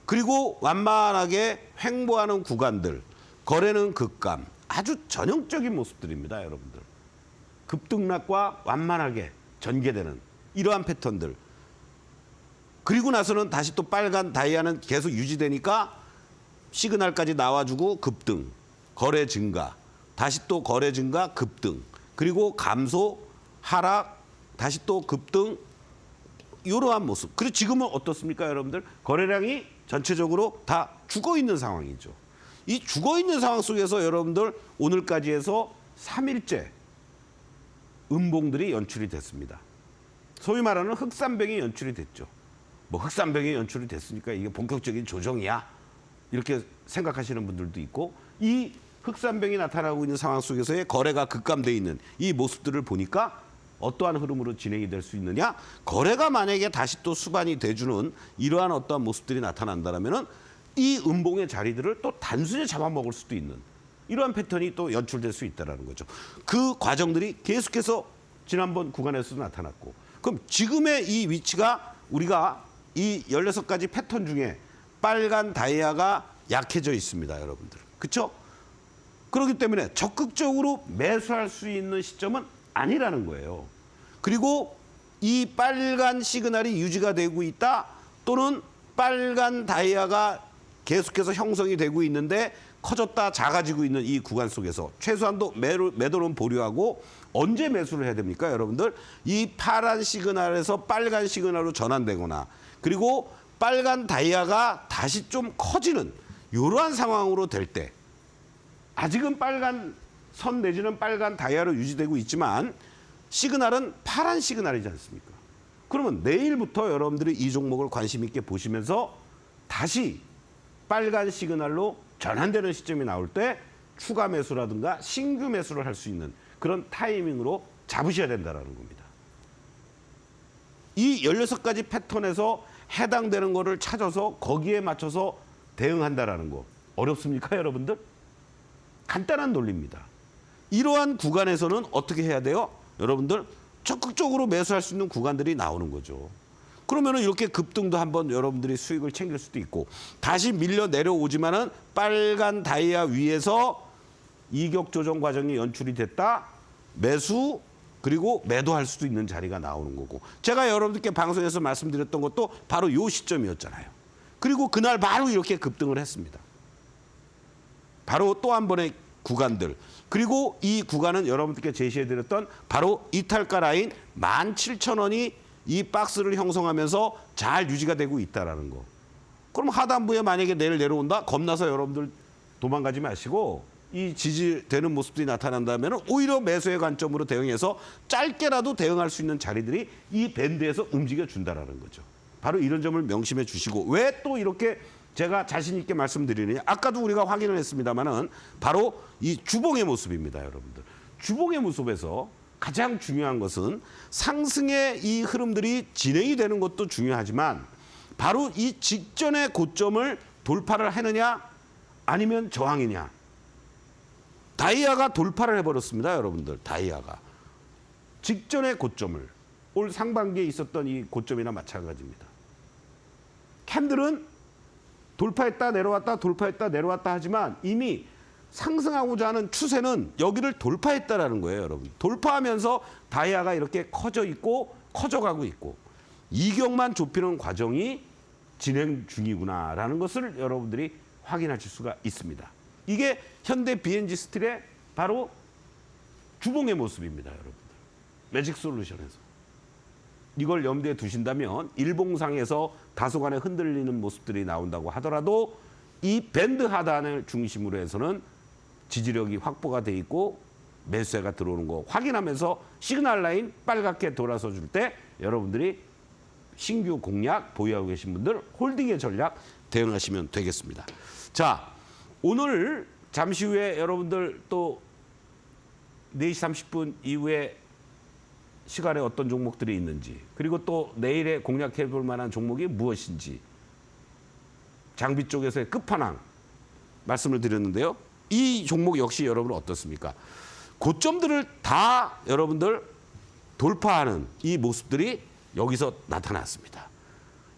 그리고 완만하게 횡보하는 구간들. 거래는 급감. 아주 전형적인 모습들입니다, 여러분들. 급등락과 완만하게 전개되는 이러한 패턴들. 그리고 나서는 다시 또 빨간 다이아는 계속 유지되니까 시그널까지 나와주고 급등, 거래 증가, 다시 또 거래 증가, 급등, 그리고 감소, 하락, 다시 또 급등, 이러한 모습. 그리고 지금은 어떻습니까, 여러분들? 거래량이 전체적으로 다 죽어 있는 상황이죠. 이 죽어 있는 상황 속에서 여러분들 오늘까지 해서 3일째 음봉들이 연출이 됐습니다. 소위 말하는 흑산병이 연출이 됐죠. 뭐 흑산병이 연출이 됐으니까 이게 본격적인 조정이야. 이렇게 생각하시는 분들도 있고 이 흑산병이 나타나고 있는 상황 속에서의 거래가 급감돼 있는 이 모습들을 보니까 어떠한 흐름으로 진행이 될 수 있느냐? 거래가 만약에 다시 또 수반이 돼주는 이러한 어떠한 모습들이 나타난다면 이 음봉의 자리들을 또 단순히 잡아먹을 수도 있는 이러한 패턴이 또 연출될 수 있다는 거죠. 그 과정들이 계속해서 지난번 구간에서도 나타났고 그럼 지금의 이 위치가 우리가 이 16가지 패턴 중에 빨간 다이아가 약해져 있습니다, 여러분들. 그렇죠? 그렇기 때문에 적극적으로 매수할 수 있는 시점은 아니라는 거예요. 그리고 이 빨간 시그널이 유지가 되고 있다 또는 빨간 다이아가 계속해서 형성이 되고 있는데 커졌다 작아지고 있는 이 구간 속에서 최소한도 매도는 보류하고 언제 매수를 해야 됩니까, 여러분들? 이 파란 시그널에서 빨간 시그널로 전환되거나 그리고 빨간 다이아가 다시 좀 커지는 이러한 상황으로 될 때 아직은 빨간 선 내지는 빨간 다이아로 유지되고 있지만 시그널은 파란 시그널이지 않습니까? 그러면 내일부터 여러분들이 이 종목을 관심 있게 보시면서 다시 빨간 시그널로 전환되는 시점이 나올 때 추가 매수라든가 신규 매수를 할 수 있는 그런 타이밍으로 잡으셔야 된다는 겁니다. 이 16가지 패턴에서 해당되는 거를 찾아서 거기에 맞춰서 대응한다는 거 어렵습니까, 여러분들? 간단한 논리입니다. 이러한 구간에서는 어떻게 해야 돼요? 여러분들 적극적으로 매수할 수 있는 구간들이 나오는 거죠. 그러면은 이렇게 급등도 한번 여러분들이 수익을 챙길 수도 있고 다시 밀려 내려오지만은 빨간 다이아 위에서 이격 조정 과정이 연출이 됐다. 매수 그리고 매도할 수도 있는 자리가 나오는 거고 제가 여러분들께 방송에서 말씀드렸던 것도 바로 이 시점이었잖아요. 그리고 그날 바로 이렇게 급등을 했습니다. 바로 또 한 번의 구간들 그리고 이 구간은 여러분들께 제시해드렸던 바로 이탈가 라인 17,000원이 이 박스를 형성하면서 잘 유지가 되고 있다는 거. 그럼 하단부에 만약에 내일 내려온다? 겁나서 여러분들 도망가지 마시고 이 지지되는 모습들이 나타난다면 오히려 매수의 관점으로 대응해서 짧게라도 대응할 수 있는 자리들이 이 밴드에서 움직여준다는 거죠. 바로 이런 점을 명심해 주시고 왜 또 이렇게 제가 자신 있게 말씀드리느냐. 아까도 우리가 확인을 했습니다마는 바로 이 주봉의 모습입니다, 여러분들. 주봉의 모습에서 가장 중요한 것은 상승의 이 흐름들이 진행이 되는 것도 중요하지만 바로 이 직전의 고점을 돌파를 하느냐 아니면 저항이냐. 다이아가 돌파를 해버렸습니다, 여러분들. 다이아가. 직전의 고점을 올 상반기에 있었던 이 고점이나 마찬가지입니다. 캔들은 돌파했다 내려왔다 돌파했다 내려왔다 하지만 이미 상승하고자 하는 추세는 여기를 돌파했다라는 거예요, 여러분. 돌파하면서 다이아가 이렇게 커져 있고 커져가고 있고 이격만 좁히는 과정이 진행 중이구나라는 것을 여러분들이 확인하실 수가 있습니다. 이게 현대 BNG 스틸의 바로 주봉의 모습입니다, 여러분들. 매직 솔루션에서. 이걸 염두에 두신다면 일봉상에서 다소간의 흔들리는 모습들이 나온다고 하더라도 이 밴드 하단을 중심으로 해서는 지지력이 확보가 돼 있고 매수세가 들어오는 거 확인하면서 시그널 라인 빨갛게 돌아서 줄 때 여러분들이 신규 공략 보유하고 계신 분들 홀딩의 전략 대응하시면 되겠습니다. 자, 오늘 잠시 후에 여러분들 또 4시 30분 이후에 시간에 어떤 종목들이 있는지 그리고 또 내일에 공략해 볼 만한 종목이 무엇인지 장비 쪽에서의 끝판왕 말씀을 드렸는데요. 이 종목 역시 여러분 어떻습니까? 고점들을 다 여러분들 돌파하는 이 모습들이 여기서 나타났습니다.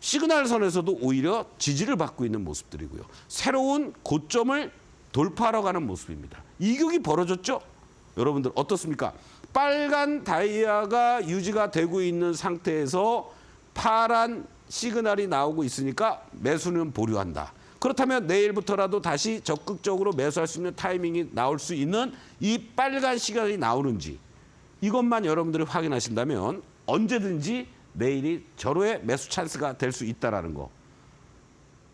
시그널선에서도 오히려 지지를 받고 있는 모습들이고요. 새로운 고점을 돌파하러 가는 모습입니다. 이격이 벌어졌죠? 여러분들 어떻습니까? 빨간 다이아가 유지가 되고 있는 상태에서 파란 시그널이 나오고 있으니까 매수는 보류한다. 그렇다면 내일부터라도 다시 적극적으로 매수할 수 있는 타이밍이 나올 수 있는 이 빨간 시그널이 나오는지 이것만 여러분들이 확인하신다면 언제든지 내일이 절호의 매수 찬스가 될 수 있다는 거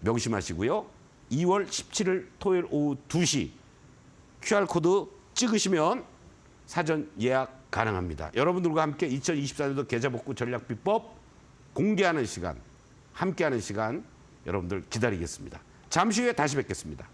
명심하시고요. 2월 17일 토요일 오후 2시 QR코드 찍으시면 사전 예약 가능합니다. 여러분들과 함께 2024년도 계좌복구 전략 비법 공개하는 시간, 함께하는 시간 여러분들 기다리겠습니다. 잠시 후에 다시 뵙겠습니다.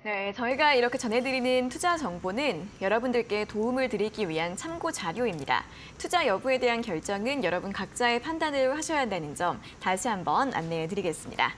네, 저희가 이렇게 전해드리는 투자 정보는 여러분들께 도움을 드리기 위한 참고 자료입니다. 투자 여부에 대한 결정은 여러분 각자의 판단을 하셔야 한다는 점 다시 한번 안내해 드리겠습니다.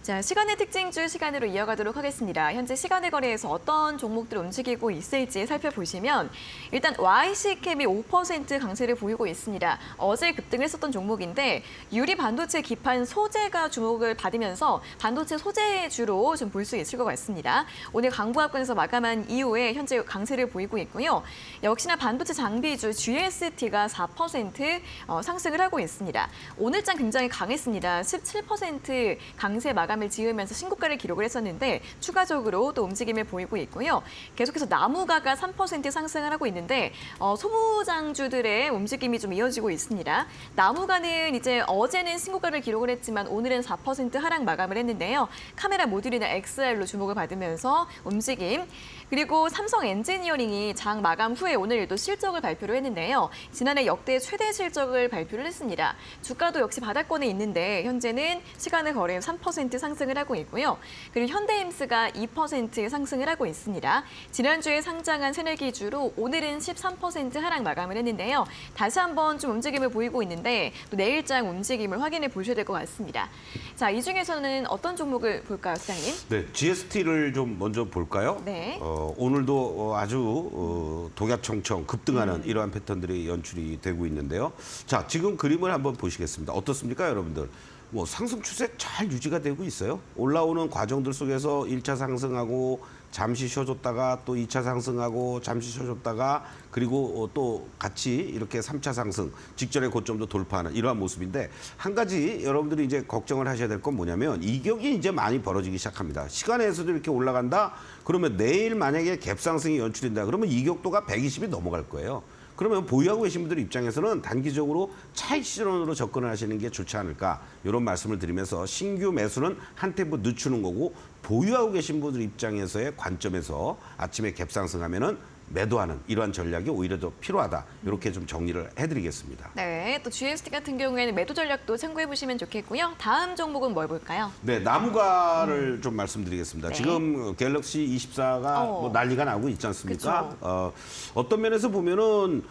자, 시간의 특징주 시간으로 이어가도록 하겠습니다. 현재 시간의 거래에서 어떤 종목들 움직이고 있을지 살펴보시면 일단 YC캠이 5% 강세를 보이고 있습니다. 어제 급등을 했었던 종목인데 유리 반도체 기판 소재가 주목을 받으면서 반도체 소재주로 좀 볼 수 있을 것 같습니다. 오늘 강보합권에서 마감한 이후에 현재 강세를 보이고 있고요. 역시나 반도체 장비주 GST가 4% 상승을 하고 있습니다. 오늘장 굉장히 강했습니다. 17% 강세 마감을 지으면서 신고가를 기록을 했었는데 추가적으로 또 움직임을 보이고 있고요. 계속해서 나무가가 3% 상승을 하고 있는데 소무장주들의 움직임이 좀 이어지고 있습니다. 나무가는 이제 어제는 신고가를 기록을 했지만 오늘은 4% 하락 마감을 했는데요. 카메라 모듈이나 XR로 주목을 받으면서 움직임. 그리고 삼성 엔지니어링이 장 마감 후에 오늘 또 실적을 발표를 했는데요. 지난해 역대 최대 실적을 발표를 했습니다. 주가도 역시 바닥권에 있는데 현재는 시간의 거래에 3% 상승을 하고 있고요. 그리고 현대임스가 2% 상승을 하고 있습니다. 지난주에 상장한 새내기주로 오늘은 13% 하락 마감을 했는데요. 다시 한번 좀 움직임을 보이고 있는데 또 내일장 움직임을 확인해 보셔야 될 것 같습니다. 자, 이 중에서는 어떤 종목을 볼까요, 시장님? 네, GST를 좀 먼저 볼까요? 네. 오늘도 아주 독야청청 급등하는 이러한 패턴들이 연출이 되고 있는데요. 자, 지금 그림을 한번 보시겠습니다. 어떻습니까, 여러분들? 뭐 상승 추세 잘 유지가 되고 있어요. 올라오는 과정들 속에서 1차 상승하고 잠시 쉬어줬다가 또 2차 상승하고 잠시 쉬어줬다가 그리고 또 같이 이렇게 3차 상승 직전의 고점도 돌파하는 이러한 모습인데 한 가지 여러분들이 이제 걱정을 하셔야 될 건 뭐냐면 이격이 이제 많이 벌어지기 시작합니다. 시간에서도 이렇게 올라간다 그러면 내일 만약에 갭상승이 연출된다 그러면 이격도가 120이 넘어갈 거예요. 그러면 보유하고 계신 분들 입장에서는 단기적으로 차익 실현으로 접근을 하시는 게 좋지 않을까 이런 말씀을 드리면서 신규 매수는 한 템포 늦추는 거고 보유하고 계신 분들 입장에서의 관점에서 아침에 갭상승하면은 매도하는 이러한 전략이 오히려 더 필요하다. 이렇게 좀 정리를 해드리겠습니다. 네, 또 GST 같은 경우에는 매도 전략도 참고해 보시면 좋겠고요. 다음 종목은 뭘 볼까요? 네, 나무가를 좀 말씀드리겠습니다. 네. 지금 갤럭시 24가 뭐 난리가 나고 있지 않습니까? 어떤 면에서 보면은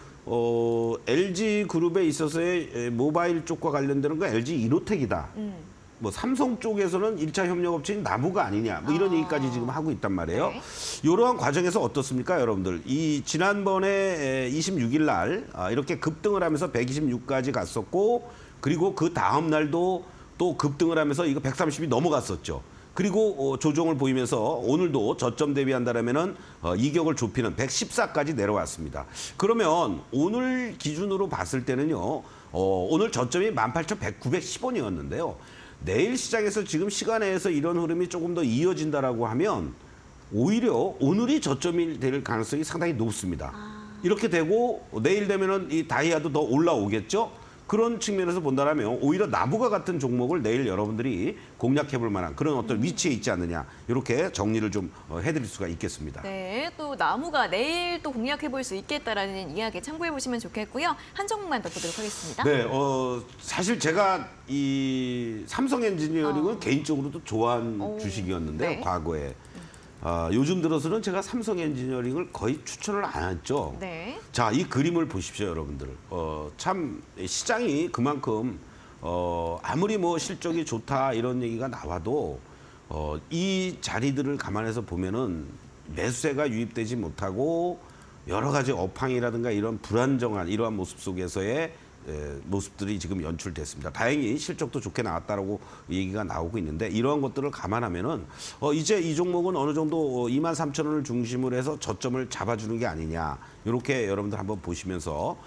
LG 그룹에 있어서의 모바일 쪽과 관련되는 거 LG 이노텍이다. 뭐 삼성 쪽에서는 1차 협력업체인 나무가 아니냐 뭐 이런 얘기까지 지금 하고 있단 말이에요. 네. 이러한 과정에서 어떻습니까, 여러분들? 이 지난번에 26일 날 이렇게 급등을 하면서 126까지 갔었고 그리고 그 다음 날도 또 급등을 하면서 이거 130이 넘어갔었죠. 그리고 조정을 보이면서 오늘도 저점 대비한다라면은 이격을 좁히는 114까지 내려왔습니다. 그러면 오늘 기준으로 봤을 때는요. 오늘 저점이 18,910원이었는데요. 내일 시장에서 지금 시간에서 이런 흐름이 조금 더 이어진다라고 하면 오히려 오늘이 저점이 될 가능성이 상당히 높습니다. 이렇게 되고 내일 되면은 이 다이아도 더 올라오겠죠. 그런 측면에서 본다면 오히려 나무가 같은 종목을 내일 여러분들이 공략해볼 만한 그런 어떤 위치에 있지 않느냐 이렇게 정리를 좀 해드릴 수가 있겠습니다. 네, 또 나무가 내일 또 공략해 볼 수 있겠다라는 이야기 참고해 보시면 좋겠고요. 한 종목만 더 보도록 하겠습니다. 네, 사실 제가 이 삼성 엔지니어링은 개인적으로도 좋아하는 주식이었는데요, 네. 과거에. 요즘 들어서는 제가 삼성 엔지니어링을 거의 추천을 안 했죠. 네. 자, 이 그림을 보십시오, 여러분들. 참 시장이 그만큼 아무리 뭐 실적이 좋다 이런 얘기가 나와도 이 자리들을 감안해서 보면은 매수세가 유입되지 못하고 여러 가지 업황이라든가 이런 불안정한 이러한 모습 속에서의 모습들이 지금 연출됐습니다. 다행히 실적도 좋게 나왔다라고 얘기가 나오고 있는데 이러한 것들을 감안하면은 이제 이 종목은 어느 정도 23,000원을 중심으로 해서 저점을 잡아주는 게 아니냐 이렇게 여러분들 한번 보시면서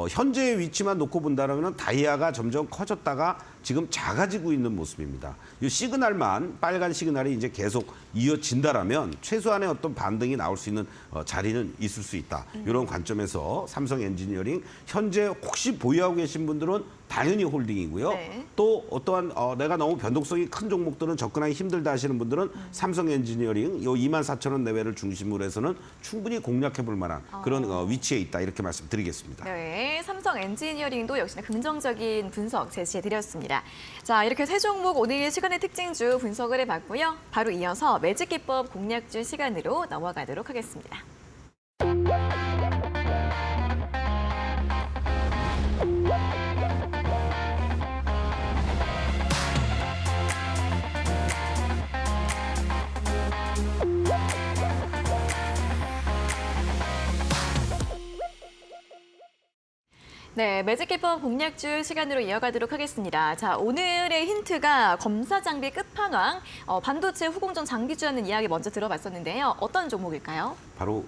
현재의 위치만 놓고 본다면 다이아가 점점 커졌다가 지금 작아지고 있는 모습입니다. 이 시그널만 빨간 시그널이 이제 계속 이어진다라면 최소한의 어떤 반등이 나올 수 있는 자리는 있을 수 있다. 이런 관점에서 삼성 엔지니어링 현재 혹시 보유하고 계신 분들은 바이오니 홀딩이고요. 네. 또 어떠한 내가 너무 변동성이 큰 종목들은 접근하기 힘들다 하시는 분들은 삼성 엔지니어링 요 24,000원 내외를 중심으로 해서는 충분히 공략해 볼 만한 그런 위치에 있다 이렇게 말씀드리겠습니다. 네, 삼성 엔지니어링도 역시나 긍정적인 분석 제시해 드렸습니다. 자, 이렇게 세 종목 오늘 시간의 특징주 분석을 해봤고요. 바로 이어서 매직 기법 공략주 시간으로 넘어가도록 하겠습니다. 네, 매직기법 공략주 시간으로 이어가도록 하겠습니다. 자, 오늘의 힌트가 검사 장비 끝판왕, 반도체 후공정 장비주라는 이야기 먼저 들어봤었는데요. 어떤 종목일까요? 바로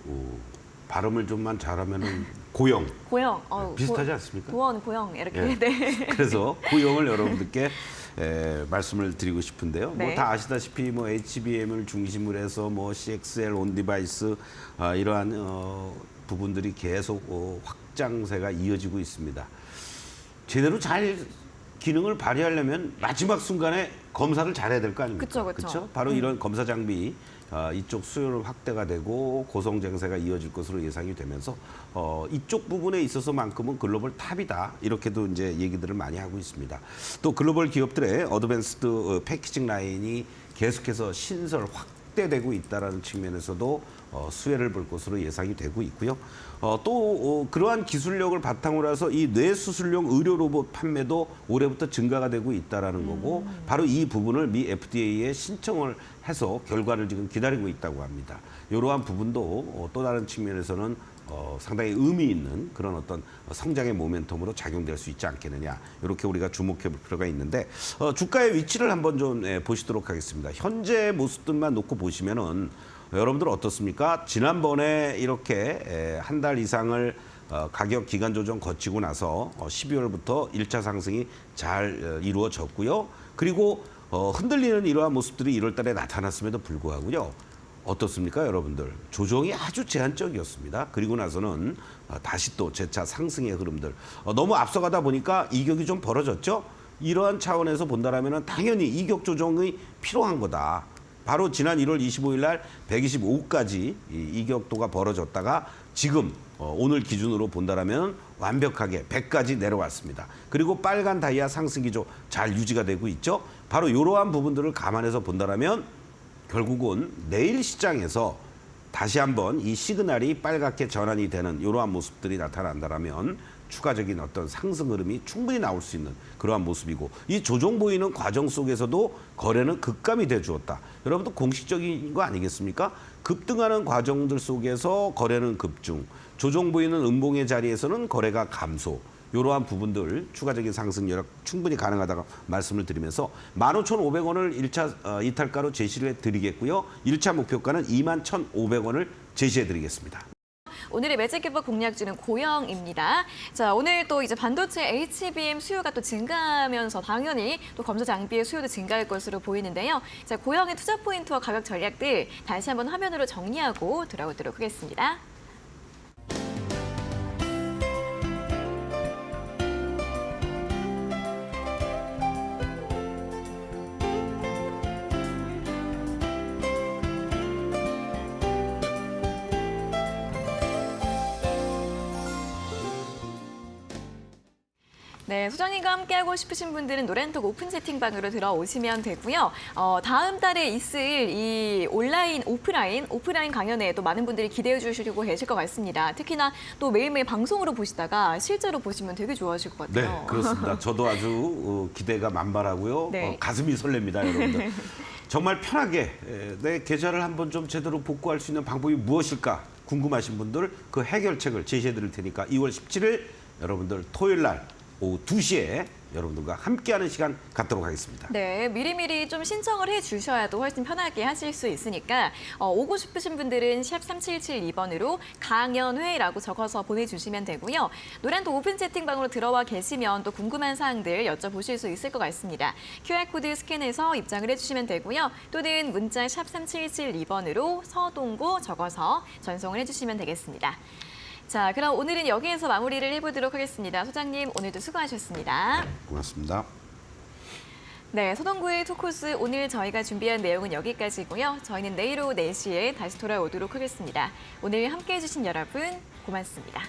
발음을 좀만 잘하면은 고영 고영. 비슷하지 않습니까? 고원, 고영 이렇게. 예. 네. 그래서 고영을 여러분들께 말씀을 드리고 싶은데요. 네. 뭐 다 아시다시피 뭐 HBM을 중심으로 해서 뭐 CXL 온디바이스 이러한 부분들이 계속 확장세가 이어지고 있습니다. 제대로 잘 기능을 발휘하려면 마지막 순간에 검사를 잘해야 될 거 아닙니까? 그쵸, 그쵸. 그쵸? 바로 이런 검사 장비 이쪽 수요를 확대가 되고 고성장세가 이어질 것으로 예상이 되면서 이쪽 부분에 있어서만큼은 글로벌 탑이다 이렇게도 이제 얘기들을 많이 하고 있습니다. 또 글로벌 기업들의 어드밴스드 패키징 라인이 계속해서 신설 확대되고 있다라는 측면에서도 수혜를 볼 것으로 예상이 되고 있고요. 또 그러한 기술력을 바탕으로 해서 이 뇌수술용 의료 로봇 판매도 올해부터 증가가 되고 있다라는 거고 바로 이 부분을 미 FDA에 신청을 해서 결과를 지금 기다리고 있다고 합니다. 이러한 부분도 또 다른 측면에서는 상당히 의미 있는 그런 어떤 성장의 모멘텀으로 작용될 수 있지 않겠느냐 이렇게 우리가 주목해 볼 필요가 있는데 주가의 위치를 한번 좀 보시도록 하겠습니다. 현재 모습들만 놓고 보시면은 여러분들 어떻습니까? 지난번에 이렇게 한 달 이상을 가격 기간 조정 거치고 나서 12월부터 1차 상승이 잘 이루어졌고요. 그리고 흔들리는 이러한 모습들이 1월 달에 나타났음에도 불구하고요. 어떻습니까, 여러분들? 조정이 아주 제한적이었습니다. 그리고 나서는 다시 또 재차 상승의 흐름들. 너무 앞서가다 보니까 이격이 좀 벌어졌죠? 이러한 차원에서 본다라면 당연히 이격 조정이 필요한 거다. 바로 지난 1월 25일 날 125까지 이격도가 벌어졌다가 지금 오늘 기준으로 본다라면 완벽하게 100까지 내려왔습니다. 그리고 빨간 다이아 상승 기조 잘 유지가 되고 있죠. 바로 이러한 부분들을 감안해서 본다라면 결국은 내일 시장에서 다시 한번 이 시그널이 빨갛게 전환이 되는 이러한 모습들이 나타난다라면 추가적인 어떤 상승 흐름이 충분히 나올 수 있는 그러한 모습이고 이 조정 보이는 과정 속에서도 거래는 급감이 돼 주었다. 여러분도 공식적인 거 아니겠습니까? 급등하는 과정들 속에서 거래는 급중, 조정 보이는 음봉의 자리에서는 거래가 감소. 이러한 부분들 추가적인 상승 여력 충분히 가능하다고 말씀을 드리면서 15,500원을 1차 이탈가로 제시를 해드리겠고요. 1차 목표가는 21,500원을 제시해드리겠습니다. 오늘의 매직기법 공략주는 고영입니다. 자, 오늘 또 이제 반도체 HBM 수요가 또 증가하면서 당연히 또 검사 장비의 수요도 증가할 것으로 보이는데요. 자, 고영의 투자 포인트와 가격 전략들 다시 한번 화면으로 정리하고 돌아오도록 하겠습니다. 네, 소장님과 함께하고 싶으신 분들은 노란톡 오픈 채팅방으로 들어오시면 되고요. 다음 달에 있을 이 오프라인 강연에 또 많은 분들이 기대해 주시려고 계실 것 같습니다. 특히나 또 매일매일 방송으로 보시다가 실제로 보시면 되게 좋아하실 것 같아요. 네, 그렇습니다. 저도 아주 기대가 만발하고요. 네. 가슴이 설렙니다, 여러분들. 정말 편하게 내 계좌를 한번 좀 제대로 복구할 수 있는 방법이 무엇일까 궁금하신 분들 그 해결책을 제시해 드릴 테니까 2월 17일 여러분들 토요일 날 오후 2시에 여러분들과 함께하는 시간 갖도록 하겠습니다. 네, 미리미리 좀 신청을 해주셔야 또 훨씬 편하게 하실 수 있으니까 오고 싶으신 분들은 샵 3772번으로 강연회라고 적어서 보내주시면 되고요. 노란톡 오픈 채팅방으로 들어와 계시면 또 궁금한 사항들 여쭤보실 수 있을 것 같습니다. QR코드 스캔해서 입장을 해주시면 되고요. 또는 문자 샵 3772번으로 서동고 적어서 전송을 해주시면 되겠습니다. 자, 그럼 오늘은 여기에서 마무리를 해보도록 하겠습니다. 소장님, 오늘도 수고하셨습니다. 고맙습니다. 네, 서동구의 투코스 오늘 저희가 준비한 내용은 여기까지고요. 저희는 내일 오후 4시에 다시 돌아오도록 하겠습니다. 오늘 함께해 주신 여러분 고맙습니다.